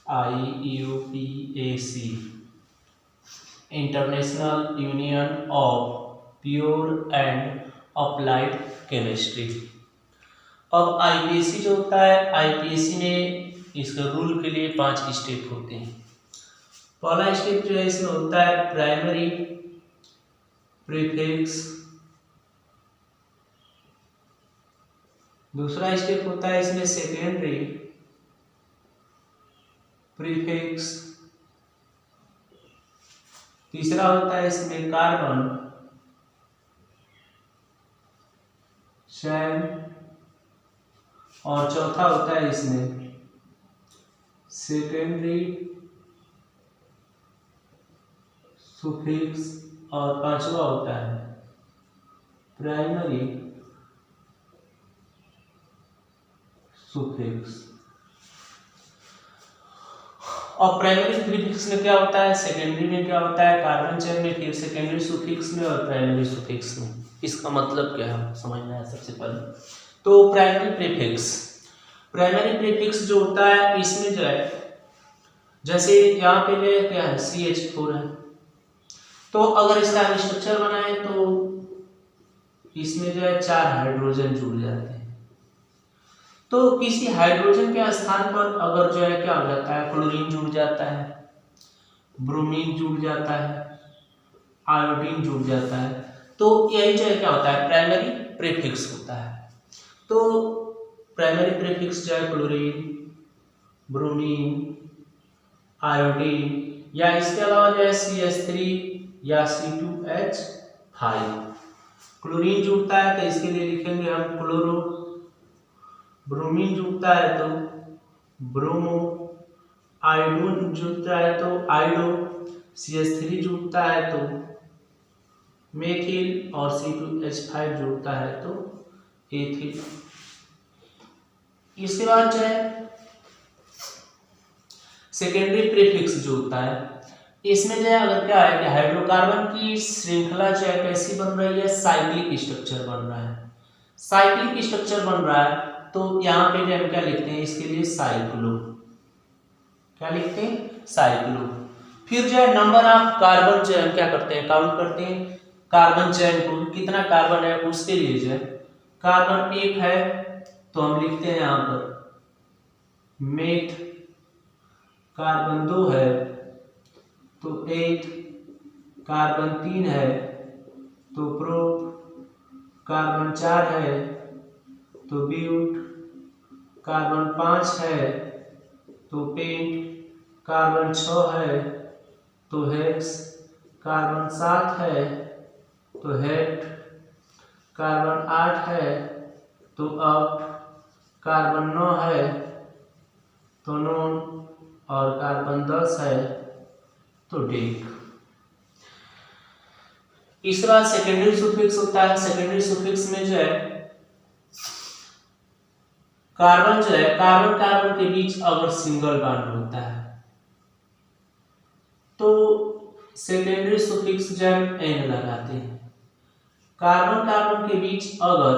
IUPAC international union of pure and applied chemistry. अब IPAC जो होता है, IPAC में इसके रूल के लिए 5 स्टेप होते हैं। पहला स्टेप जो है इसमें होता है प्राइमरी प्रीफिक्स, दूसरा स्टेप होता है इसमें सेकेंडरी प्रीफिक्स, तीसरा होता है इसमें कार्बन चैन, और चौथा होता है इसमें सेकेंडरी सुफिक्स, और पांचवा होता है प्राइमरी सुफिक्स। और प्राइमरी प्रीफिक्स में क्या होता है, सेकेंडरी में क्या होता है, कार्बन चेन में, फिर सेकेंडरी सुफिक्स में और प्राइमरी सुफिक्स में। इसका मतलब क्या है समझना है सबसे पहले। तो प्राइमरी प्रीफिक्स जो होता है इसमें जो है, जैसे यहाँ पे जो क्या है CH4 है, तो अगर इसका स्ट्रक्चर बनाए तो इसमें जो है 4 हाइड्रोजन जुड़ जाते हैं। तो किसी हाइड्रोजन के स्थान पर अगर जो है क्या हो जाता है, क्लोरीन जुड़ जाता है, ब्रोमीन जुड़ जाता है, आयोडीन जुड़ जाता है, तो यही जो है क्या होता है प्राइमरी प्रीफिक्स होता है। तो प्राइमरी प्रीफिक्स जो है क्लोरीन, ब्रोमीन, आयोडीन, या इसके अलावा जो है CH3 या C2H5। क्लोरीन जुड़ता है तो इसके लिए लिखेंगे हम क्लोरो, ब्रोमीन जुड़ता है तो ब्रोमो, आयोडीन जुड़ता है तो आयोडो, CH3 जुड़ता है तो मेथिल, और C2H5 जुड़ता है तो एथिल। इसके बाद जो है सेकेंडरी प्रीफिक्स जो होता है, इसमें जो है अगर क्या है कि हाइड्रोकार्बन की श्रृंखला जो है कैसी बन रही है, साइक्लिक स्ट्रक्चर बन रहा है। साइक्लिक स्ट्रक्चर बन रहा है तो यहाँ पे जो हम क्या लिखते हैं इसके लिए साइक्लो, क्या लिखते हैं साइक्लो। फिर जो है नंबर ऑफ कार्बन जो हम क्या करते हैं काउंट करते हैं, कार्बन चेन को कितना कार्बन है उसके लिए जो है कार्बन 1 है तो हम लिखते हैं यहाँ पर मेथ, कार्बन 2 है तो 8, कार्बन 3 है तो प्रोप, कार्बन 4 है तो ब्यूट, कार्बन 5 है तो पेंट, कार्बन 6 है तो हेक्स, कार्बन 7 है तो हेट, कार्बन 8 है तो अप, कार्बन 9 है तो नॉन, और कार्बन 10 है तो डेक। इसके बाद सेकेंडरी सुफिक्स होता है। सेकेंडरी सुफिक्स में जो है कार्बन जो है कार्बन कार्बन के बीच अगर सिंगल बॉन्ड होता है तो सेकेंडरी सुफिक्स जो है एन लगाते हैं। कार्बन कार्बन के बीच अगर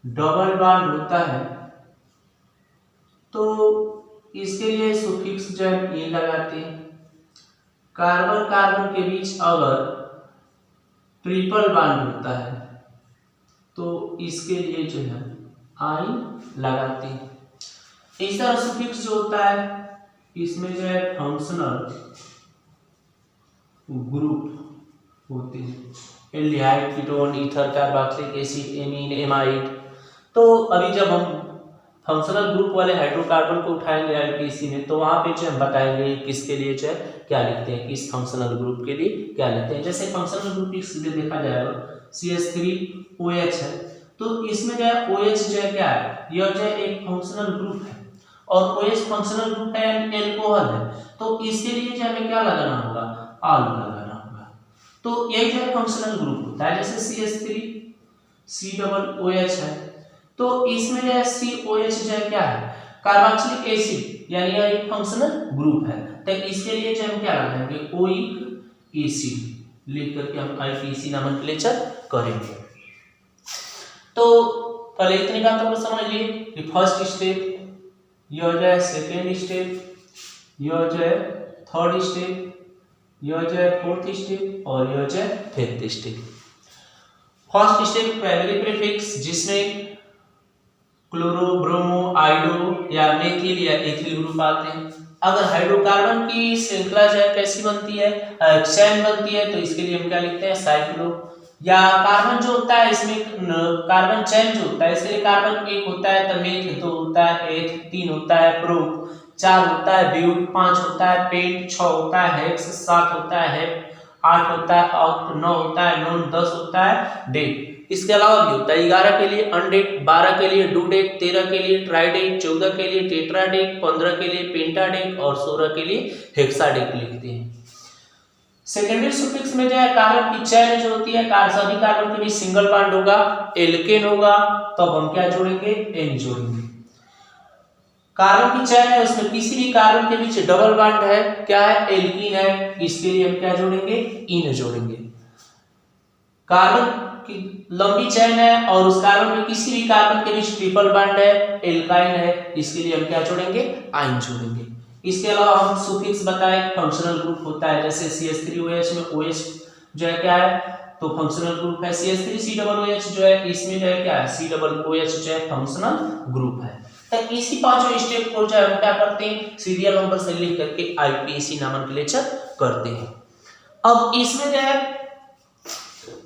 डबल बॉन्ड होता है तो इसके लिए सुफिक्स जो है ए लगाते हैं। कार्बन कार्बन के बीच अगर ट्रिपल बॉन्ड होता है तो इसके लिए जो है आई लगाते हैं। इस तरह सुफिक्स जो होता है इसमें जो है फंक्शनल ग्रुप होते हैं, aldehyde, ketone, ether, carboxylic acid, amine, amide. तो अभी जब हम फंक्शनल ग्रुप वाले हाइड्रोकार्बन को उठाएंगे IPAC में तो वहां पे जो हम बताएंगे किसके लिए जो है क्या लिखते हैं, किस फंक्शनल ग्रुप के लिए क्या लिखते हैं। जैसे फंक्शनल ग्रुप सीधे देखा जाएगा CH3OH है तो इसमें जो है OH जो है क्या है, यह जो है एक फंक्शनल ग्रुप है और OH फंक्शनल ग्रुप है एंड एल्कोहल है तो इसके लिए जो हमें क्या लगाना होगा, आल लगाना होगा। तो यही जो है फंक्शनल ग्रुप होता है। जैसे CH3COOH है तो इसमें जो है COH जो है क्या है, कार्बोक्सिलिक एसिड, यानी यह एक फंक्शनल ग्रुप है तो इसके लिए जो हम क्या लगाएंगे, ओइक एसिड लिख करके हम IPAC नोमेनक्लेचर करेंगे। तो पहले इतनी बात आपको समझ लिए कि फर्स्ट स्टेप, यह जो है सेकेंड स्टेप, यह जो है थर्ड स्टेप, यह जो है फोर्थ स्टेप और यह जो है fifth step. First step primary prefix जिसमें क्लोरो, ब्रोमो, आइडो या मेथिल या एथिल ग्रुप आते हैं। अगर हाइड्रोकार्बन की श्रृंखला जो है कैसी बनती है, चैन बनती है, तो इसके लिए हम क्या लिखते हैं साइक्लो। या कार्बन जो होता है इसमें कार्बन चैन जो होता है इसके लिए कार्बन एक होता है तो मेथ, दो होता है एथ, तीन होता है प्रोप, चार होता है ब्यूट, पांच होता है पेंट, छह होता है हेक्स, सात होता है हेप, आठ होता है ऑक्ट, नौ होता है नॉन, 10 होता है डेट। इसके अलावा भी होता है 11 के लिए अनडेट, 12 के लिए डूडेट, 13 के लिए ट्राइडेट, 14 के लिए टेट्राडेट, 15 के लिए पेंटाडेट और 16 के लिए हेक्साडेट लिखते हैं। सेकेंडरी सुफिक्स में जो है कार्बन की चैन जो होती है, सभी कार्बन के बीच सिंगल बॉन्ड होगा, एल्केन होगा, तब हम क्या जोड़ेंगे एन जोड़ेंगे। कार्बन की चैन है उसमें किसी भी कार्बन के बीच डबल बॉन्ड है, क्या है एल्कीन है, इसके लिए हम क्या जोड़ेंगे इन जोड़ेंगे। कार्बन की लंबी चैन है और उस कार्बन में किसी भी कार्बन के बीच ट्रिपल बॉन्ड है, एल्काइन है, इसके लिए हम क्या जोड़ेंगे आइन जोड़ेंगे। इसके अलावा हम सुफिक्स बताए फंक्शनल ग्रुप होता है, जैसे CH3OH में OH जो है क्या है तो फंक्शनल ग्रुप है, CH3COOH जो है इसमें जो है क्या है COOH जो है फंक्शनल ग्रुप है। तो इसी पांचों स्टेप को जो है हम क्या करते हैं सीरियल नंबर से लिख करके IPAC नोमेनक्लेचर करते हैं। अब इसमें जो है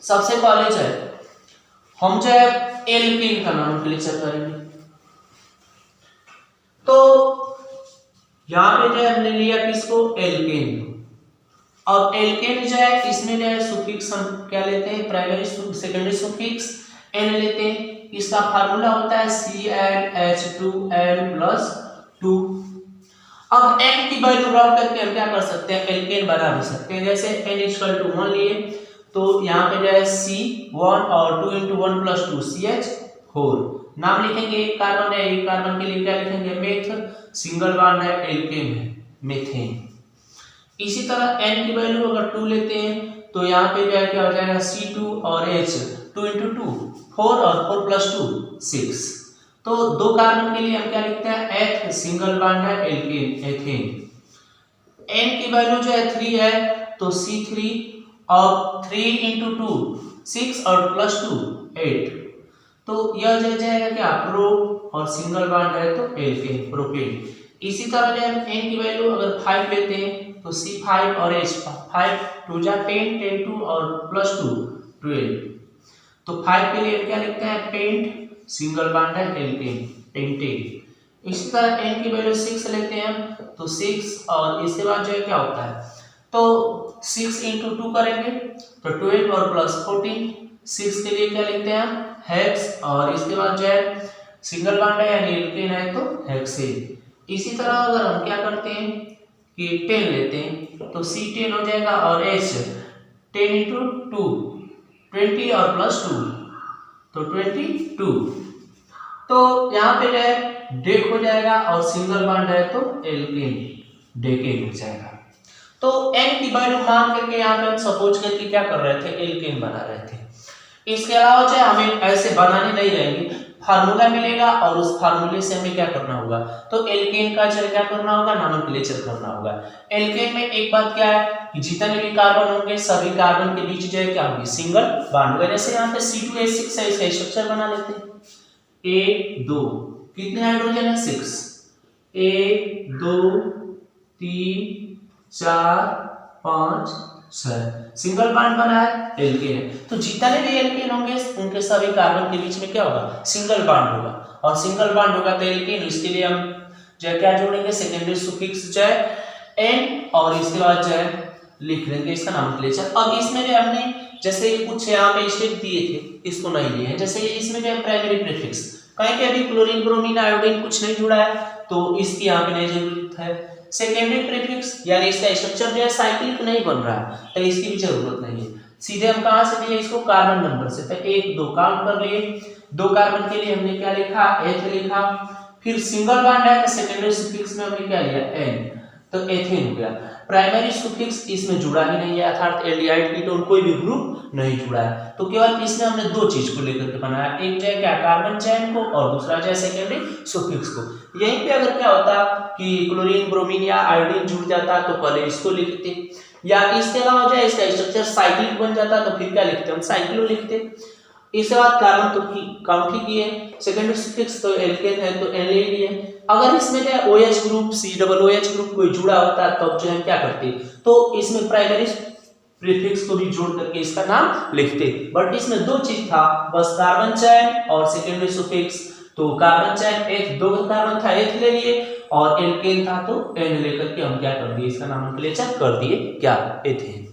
सबसे पहले जो है हम जो है एल्केन का नोमेनक्लेचर करेंगे। तो यहाँ पे जो है हमने लिया किसको एल्केन। अब एल्केन जो है इसमें जो है सुफिक्स हम क्या लेते हैं प्राइमरी सेकेंडरी सुफिक्स एन लेते हैं। इसका फार्मूला होता है CnH2n+2। अब n की वैल्यू रख करके हम क्या कर सकते हैं एल्केन बना भी सकते हैं। जैसे n=1 लिए तो यहाँ पे जो है C1 और 2 × 1 + 2 CH4 नाम लिखेंगे। एक कार्बन है, एक कार्बन के लिए क्या लिखेंगे मेथ, सिंगल बॉन्ड है एल्केन है मेथेन। इसी तरह n की वैल्यू अगर 2 लेते हैं तो यहाँ पे जो है क्या हो जाएगा C2 और H 2 × 2 4 और 4 + 2 6। तो दो कार्बन के लिए हम क्या लिखते हैं एथ, सिंगल बॉन्ड है एल्केन एथेन। n की वैल्यू जो है 3 है तो C3 और 3 × 2 6 और +2 8। तो यह जो जाएगा क्या प्रो और सिंगल बॉन्ड है तो एल्केन प्रोपेन। इसी तरह जो n की वैल्यू अगर 5 लेते हैं तो C5 और H 5 2 जा 10 10 2 और +2 12। तो 5 के लिए क्या लिखते हैं पेंट, सिंगल बॉन्ड है एल्केन पेंटेन। इसी तरह n की वैल्यू 6 लेते हैं तो 6 और इसके बाद जो है क्या होता है तो 6 × 2 करेंगे तो 12 और +14। 6 के लिए क्या लिखते हैं हेक्स और इसके बाद जो है सिंगल बॉन्ड है यानी एल्केन है तो हेक्सेन। इसी तरह अगर हम क्या करते हैं कि 10 लेते हैं तो C10 हो जाएगा और H 10 × 2 20 और +2 तो 22। तो यहाँ पे जो है डेक हो जाएगा और सिंगल बॉन्ड है तो एल्केन डेकेन हो जाएगा। तो n की वैल्यू मान करके यहाँ पे हम सपोज करके क्या कर रहे थे एल्केन बना रहे थे। इसके अलावा चाहे हमें ऐसे बनाने नहीं रहेंगे, फार्मूला मिलेगा और उस फार्मूले से हमें क्या करना होगा तो एल्केन का जो क्या करना होगा नोमेनक्लेचर करना होगा। एल्केन में एक बात क्या है कि जितने भी कार्बन होंगे सभी कार्बन के बीच जो है क्या होगी सिंगल बॉन्ड होगा। जैसे यहाँ पे C2H6 है, इसका स्ट्रक्चर बना लेते हैं A2 कितने हाइड्रोजन है 6 1 2 3 4 5 6 सिंगल बॉन्ड बना है एल्केन है। तो जितने भी एल्केन होंगे उनके सभी कार्बन के बीच में क्या होगा सिंगल बॉन्ड होगा और सिंगल बॉन्ड होगा तो एल्केन। इसके लिए हम जो है क्या जोड़ेंगे सेकेंडरी सुफिक्स जो है n और इसके बाद जो है लिख लेंगे इसका नोमेनक्लेचर। अब इसमें जो हमने जैसे कुछ यहाँ पे स्टेप दिए थे इसको नहीं लिए हैं। जैसे इसमें जो है प्राइमरी प्रीफिक्स कहीं के अभी क्लोरीन ब्रोमीन आयोडीन कुछ नहीं जुड़ा है तो इसकी यहाँ पे नहीं जरूरत है। सेकेंडरी प्रीफिक्स यानी इसका स्ट्रक्चर जो है साइक्लिक नहीं बन रहा है तो इसकी भी जरूरत नहीं है। सीधे हम कहाँ से लिए इसको कार्बन नंबर से। तो 1 2 काउंट कर लिए, 2 कार्बन के लिए हमने क्या लिखा एथ लिखा। फिर सिंगल बॉन्ड है तो सेकेंडरी सुफिक्स में हमने क्या लिया n। तो एथेन हो गया। प्राइमरी सुफिक्स इसमें जुड़ा ही नहीं है, अर्थात एल्डिहाइड कीटोन कोई भी ग्रुप नहीं जुड़ा है। तो केवल इसमें हमने दो चीज को लेकर के बनाया, एक जो है क्या कार्बन चैन को और दूसरा जो है सेकेंडरी सुफिक्स को। यहीं पे अगर क्या होता कि क्लोरीन ब्रोमीन या आयोडीन जुड़ जाता तो पहले इसको लिखते, या इसके अलावा जो है इसका स्ट्रक्चर साइक्लिक बन जाता तो फिर क्या लिखते हम साइक्लो लिखते। इसके बाद कार्बन तो काउंट ही किए, सेकेंडरी सुफिक्स तो एल्केन है तो एल्डिहाइड है। अगर इसमें क्या OH ग्रुप COOH ग्रुप कोई जुड़ा होता तब जो है क्या करते, तो इसमें प्राइमरी प्रीफिक्स को भी जोड़ करके इसका नाम लिखते। बट इसमें दो चीज था बस, कार्बन चैन और सेकेंडरी सुफिक्स। तो कार्बन चैन एक दो कार्बन था एक ले लिए, और एल्केन था तो एन लेकर के हम क्या कर दिए, इसका नामकरण कर दिए क्या एथेन।